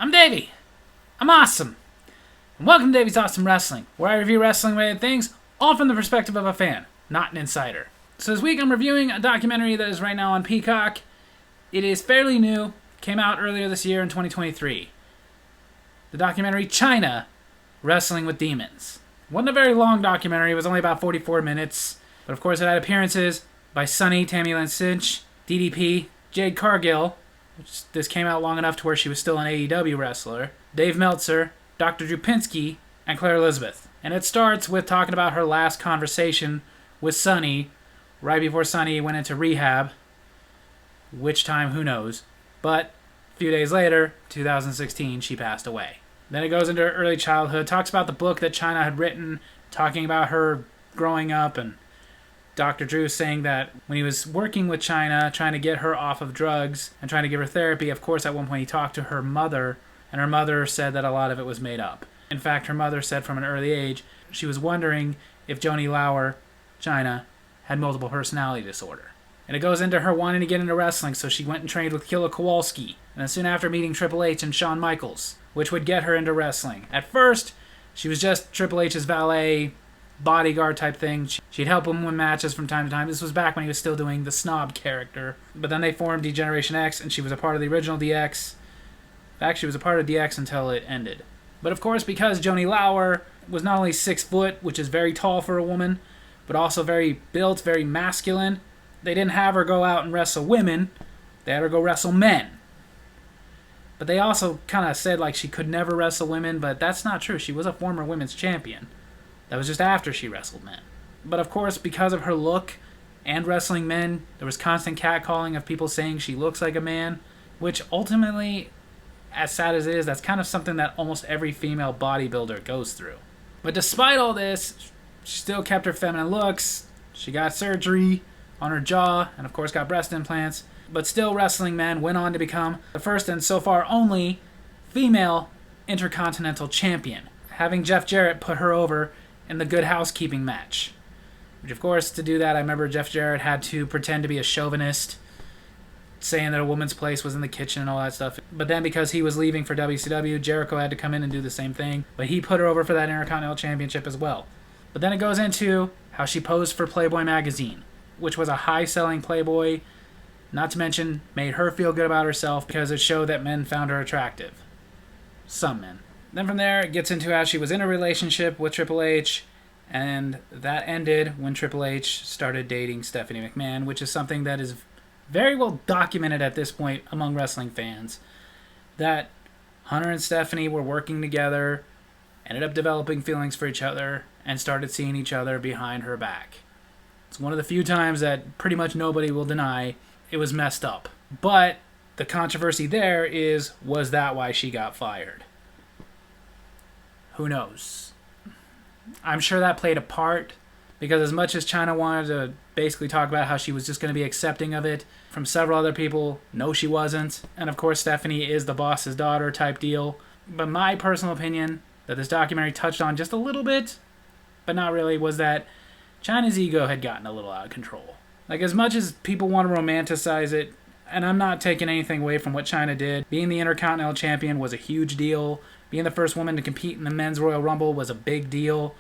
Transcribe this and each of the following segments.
I'm Davy. I'm awesome. And welcome to Davy's Awesome Wrestling, where I review wrestling-related things, all from the perspective of a fan, not an insider. So this week I'm reviewing a documentary that is right now on Peacock. It is fairly new. Came out earlier this year in 2023. The documentary Chyna Wrestling With Demons. It wasn't a very long documentary. It was only about 44 minutes. But of course it had appearances by Sunny, Tammy Lynn Cinch, DDP, Jade Cargill, which this came out long enough to where she was still an AEW wrestler, Dave Meltzer, Dr. Drew Pinsky, and Claire Elizabeth. And it starts with talking about her last conversation with Sunny, right before Sunny went into rehab. Which time, who knows. But a few days later, 2016, she passed away. Then it goes into her early childhood, talks about the book that Chyna had written, talking about her growing up, and Dr. Drew saying that when he was working with Chyna, trying to get her off of drugs and trying to give her therapy, of course at one point he talked to her mother, and her mother said that a lot of it was made up. In fact, her mother said from an early age she was wondering if Joni Lauer, Chyna, had multiple personality disorder. And it goes into her wanting to get into wrestling, so she went and trained with Killer Kowalski, and then soon after meeting Triple H and Shawn Michaels, which would get her into wrestling. At first, she was just Triple H's valet, bodyguard type thing. She'd help him win matches from time to time. This was back when he was still doing the snob character. But then they formed D-Generation X, and she was a part of the original DX. In fact, she was a part of DX until it ended. But of course, because Joni Lauer was not only 6 foot, which is very tall for a woman, but also very built, very masculine, they didn't have her go out and wrestle women. They had her go wrestle men. But they also kind of said like she could never wrestle women, but that's not true. She was a former women's champion. That was just after she wrestled men. But of course, because of her look and wrestling men, there was constant catcalling of people saying she looks like a man, which ultimately, as sad as it is, that's kind of something that almost every female bodybuilder goes through. But despite all this, she still kept her feminine looks. She got surgery on her jaw, and of course got breast implants. But still, wrestling men went on to become the first and so far only female Intercontinental Champion, having Jeff Jarrett put her over in the Good Housekeeping match. Which, of course, to do that, I remember Jeff Jarrett had to pretend to be a chauvinist, saying that a woman's place was in the kitchen and all that stuff. But then because he was leaving for WCW, Jericho had to come in and do the same thing. But he put her over for that Intercontinental Championship as well. But then it goes into how she posed for Playboy magazine, which was a high-selling Playboy, not to mention made her feel good about herself because it showed that men found her attractive. Some men. Then from there, it gets into how she was in a relationship with Triple H, and that ended when Triple H started dating Stephanie McMahon, which is something that is very well documented at this point among wrestling fans, that Hunter and Stephanie were working together, ended up developing feelings for each other, and started seeing each other behind her back. It's one of the few times that pretty much nobody will deny it was messed up. But the controversy there is, was that why she got fired? Who knows? I'm sure that played a part, because as much as Chyna wanted to basically talk about how she was just going to be accepting of it, from several other people, no she wasn't. And of course Stephanie is the boss's daughter type deal. But my personal opinion, that this documentary touched on just a little bit, but not really, was that Chyna's ego had gotten a little out of control. Like, as much as people want to romanticize it, and I'm not taking anything away from what Chyna did, being the Intercontinental Champion was a huge deal. Being the first woman to compete in the Men's Royal Rumble was a big deal.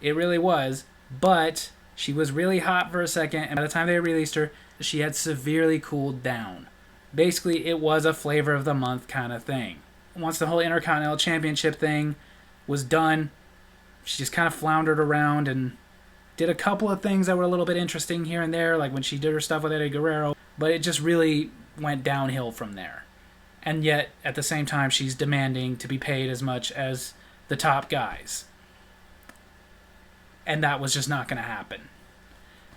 It really was. But she was really hot for a second, and by the time they released her, she had severely cooled down. Basically, it was a flavor of the month kind of thing. Once the whole Intercontinental Championship thing was done, she just kind of floundered around and did a couple of things that were a little bit interesting here and there, like when she did her stuff with Eddie Guerrero, but it just really went downhill from there. And yet, at the same time, she's demanding to be paid as much as the top guys. And that was just not going to happen.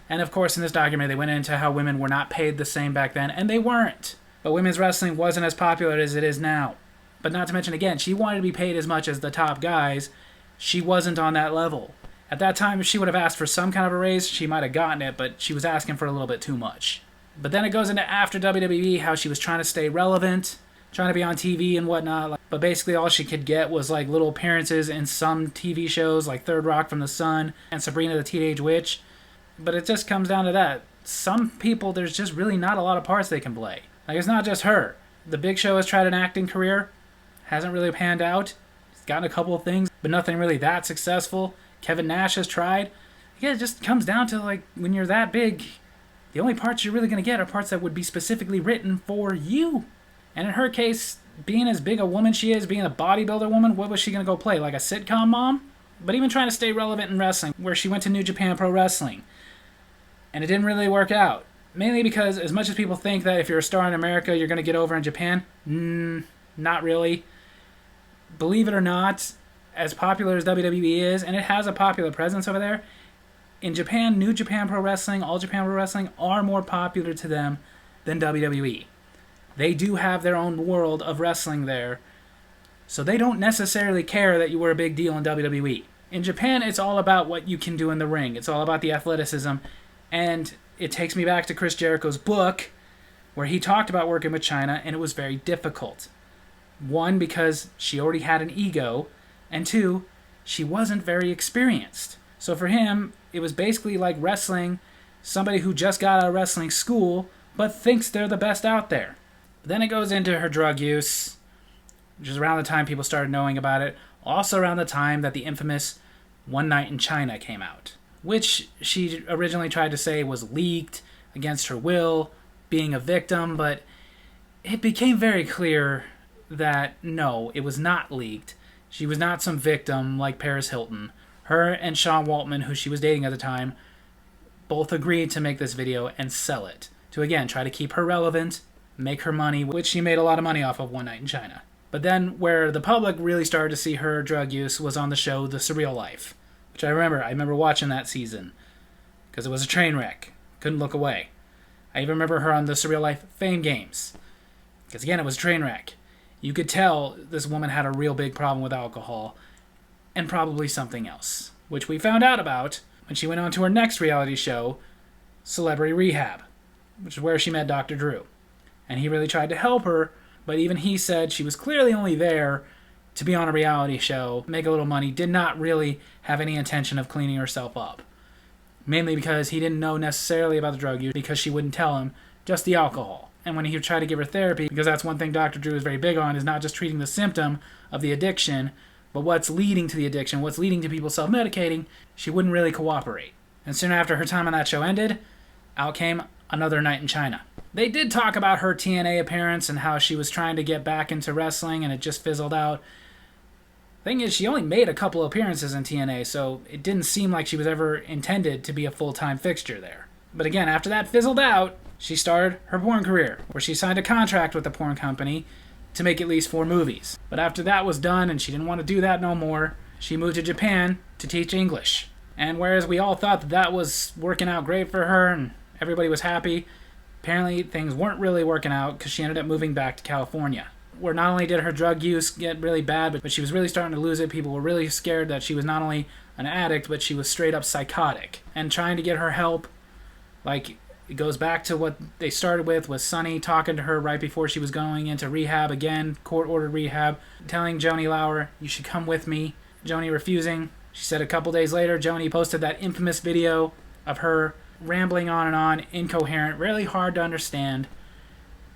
And of course, in this documentary, they went into how women were not paid the same back then, and they weren't. But women's wrestling wasn't as popular as it is now. But not to mention, again, she wanted to be paid as much as the top guys. She wasn't on that level. At that time, if she would have asked for some kind of a raise, she might have gotten it, but she was asking for a little bit too much. But then it goes into after WWE, how she was trying to stay relevant, trying to be on TV and whatnot. But basically all she could get was like little appearances in some TV shows like Third Rock from the Sun and Sabrina the Teenage Witch. But it just comes down to that. Some people, there's just really not a lot of parts they can play. Like, it's not just her. The Big Show has tried an acting career. hasn't really panned out. He's gotten a couple of things, but nothing really that successful. Kevin Nash has tried. Yeah, it just comes down to, like, when you're that big, the only parts you're really going to get are parts that would be specifically written for you. And in her case, being as big a woman she is, being a bodybuilder woman, what was she going to go play? Like a sitcom mom? But even trying to stay relevant in wrestling, where she went to New Japan Pro Wrestling. And it didn't really work out. Mainly because as much as people think that if you're a star in America, you're going to get over in Japan, not really. Believe it or not, as popular as WWE is, and it has a popular presence over there, in Japan, New Japan Pro Wrestling, All Japan Pro Wrestling are more popular to them than WWE. They do have their own world of wrestling there, so they don't necessarily care that you were a big deal in WWE. In Japan, it's all about what you can do in the ring. It's all about the athleticism, and it takes me back to Chris Jericho's book, where he talked about working with Chyna, and it was very difficult. One, because she already had an ego, and two, she wasn't very experienced. So for him, it was basically like wrestling somebody who just got out of wrestling school, but thinks they're the best out there. But then it goes into her drug use, which is around the time people started knowing about it. Also around the time that the infamous One Night in China came out, which she originally tried to say was leaked against her will, being a victim, but it became very clear that no, it was not leaked. She was not some victim like Paris Hilton. Her and Sean Waltman, who she was dating at the time, both agreed to make this video and sell it. To again, try to keep her relevant, make her money, which she made a lot of money off of One Night in China. But then where the public really started to see her drug use was on the show The Surreal Life, which I remember watching that season because it was a train wreck. Couldn't look away. I even remember her on The Surreal Life Fame Games because again, it was a train wreck. You could tell this woman had a real big problem with alcohol and probably something else, which we found out about when she went on to her next reality show, Celebrity Rehab, which is where she met Dr. Drew. And he really tried to help her, but even he said she was clearly only there to be on a reality show, make a little money, did not really have any intention of cleaning herself up. Mainly because he didn't know necessarily about the drug use, because she wouldn't tell him, just the alcohol. And when he would try to give her therapy, because that's one thing Dr. Drew is very big on, is not just treating the symptom of the addiction, but what's leading to the addiction, what's leading to people self-medicating, she wouldn't really cooperate. And soon after her time on that show ended, out came Another Night in China. They did talk about her TNA appearance and how she was trying to get back into wrestling and it just fizzled out. Thing is, she only made a couple appearances in TNA, so it didn't seem like she was ever intended to be a full-time fixture there. But again, after that fizzled out, she started her porn career, where she signed a contract with the porn company to make at least 4 movies. But after that was done and she didn't want to do that no more, she moved to Japan to teach English. And whereas we all thought that that was working out great for her and everybody was happy, apparently things weren't really working out because she ended up moving back to California, where not only did her drug use get really bad, but she was really starting to lose it. People were really scared that she was not only an addict, but she was straight up psychotic. And trying to get her help, like, it goes back to what they started with, was Sonny talking to her right before she was going into rehab again, court-ordered rehab, telling Joni Lauer, you should come with me. Joni refusing. She said a couple days later, Joni posted that infamous video of her rambling on, incoherent, really hard to understand.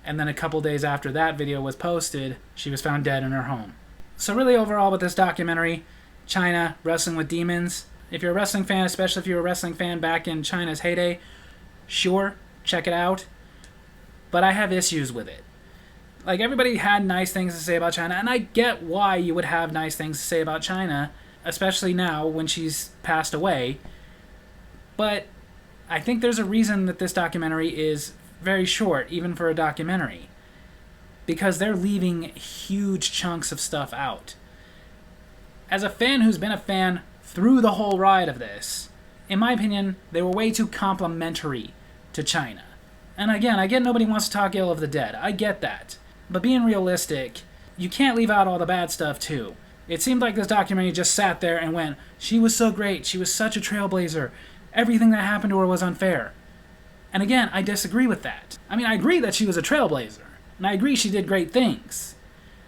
And then a couple days after that video was posted, she was found dead in her home. So really overall with this documentary, Chyna Wrestling with Demons, if you're a wrestling fan, especially if you're a wrestling fan back in Chyna's heyday, sure, check it out. But I have issues with it. Like, everybody had nice things to say about Chyna, and I get why you would have nice things to say about Chyna, especially now when she's passed away. But I think there's a reason that this documentary is very short, even for a documentary. Because they're leaving huge chunks of stuff out. As a fan who's been a fan through the whole ride of this, in my opinion, they were way too complimentary to Chyna. And again, I get nobody wants to talk ill of the dead. I get that. But being realistic, you can't leave out all the bad stuff too. It seemed like this documentary just sat there and went, she was so great, she was such a trailblazer, everything that happened to her was unfair. And again, I disagree with that. I mean, I agree that she was a trailblazer, and I agree she did great things.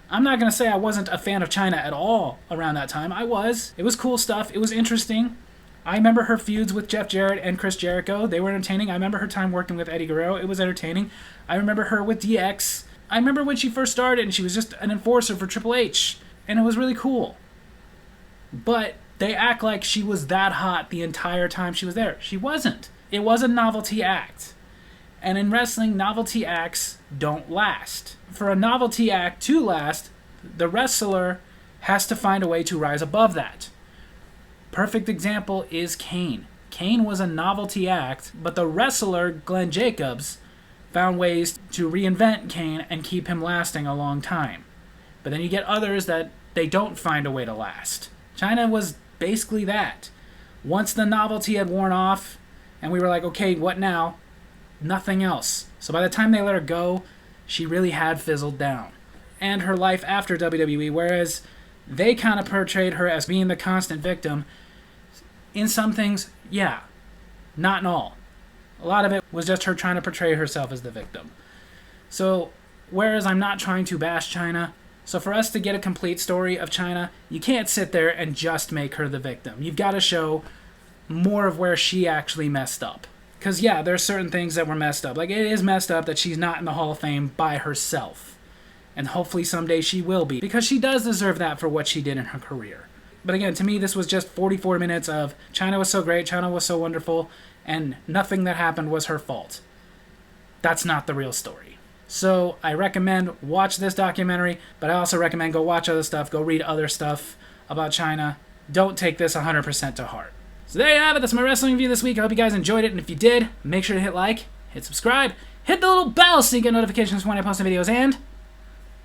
I'm not going to say I wasn't a fan of Chyna at all around that time. I was. It was cool stuff. It was interesting. I remember her feuds with Jeff Jarrett and Chris Jericho. They were entertaining. I remember her time working with Eddie Guerrero. It was entertaining. I remember her with DX I remember when she first started and she was just an enforcer for Triple H, and it was really cool. But they act like she was that hot the entire time she was there. She wasn't. It was a novelty act. And in wrestling, novelty acts don't last. For a novelty act to last, the wrestler has to find a way to rise above that. Perfect example is Kane. Kane was a novelty act, but the wrestler, Glenn Jacobs, found ways to reinvent Kane and keep him lasting a long time. But then you get others that they don't find a way to last. Chyna was basically that. Once the novelty had worn off, and we were like, okay, what now? Nothing else. So by the time they let her go, she really had fizzled down. And her life after WWE, whereas they kind of portrayed her as being the constant victim, in some things, yeah, not in all. A lot of it was just her trying to portray herself as the victim. So, whereas I'm not trying to bash Chyna, so for us to get a complete story of Chyna, you can't sit there and just make her the victim. You've got to show more of where she actually messed up. Because, yeah, there's certain things that were messed up. Like, it is messed up that she's not in the Hall of Fame by herself. And hopefully someday she will be. Because she does deserve that for what she did in her career. But again, to me, this was just 44 minutes of Chyna was so great, Chyna was so wonderful, and nothing that happened was her fault. That's not the real story. So I recommend watch this documentary, but I also recommend go watch other stuff, go read other stuff about Chyna. Don't take this 100% to heart. So there you have it. That's my wrestling review this week. I hope you guys enjoyed it, and if you did, make sure to hit like, hit subscribe, hit the little bell so you get notifications when I post new videos, and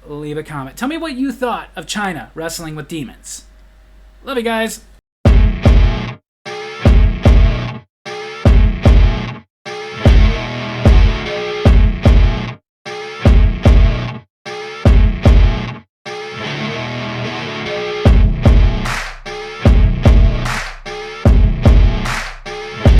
leave a comment. Tell me what you thought of Chyna Wrestling with Demons. Love you guys.